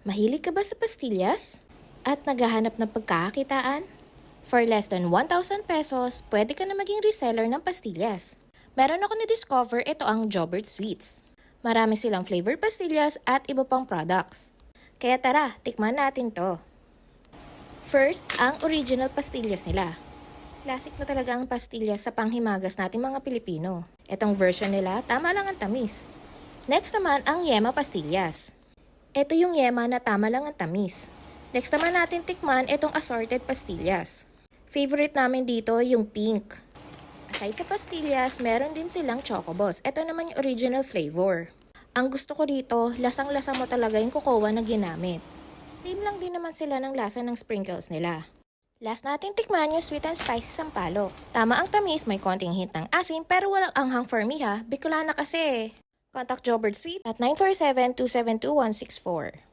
Mahilig ka ba sa pastillas? At naghahanap ng pagkakakitaan? For less than 1,000 pesos, pwede ka na maging reseller ng pastillas. Meron ako na-discover, ito ang Jobert Sweets. Marami silang flavored pastillas at iba pang products. Kaya tara, tikman natin to. First, ang original pastillas nila. Classic na talaga ang pastillas sa panghimagas natin mga Pilipino. Itong version nila, tama lang ang tamis. Next naman, ang Yema pastillas. Ito yung yema na tama lang ang tamis. Next naman natin tikman itong assorted pastillas. Favorite namin dito yung pink. Aside sa pastillas, meron din silang chocobos. Ito naman yung original flavor. Ang gusto ko dito, lasang-lasa mo talaga yung cocoa na ginamit. Same lang din naman sila ng lasa ng sprinkles nila. Last natin tikman yung sweet and spicy sampalok. Tama ang tamis, may konting hint ng asin pero walang anghang for me ha. Bicolana kasi. Contact Jobert Sweet at 947-272-164.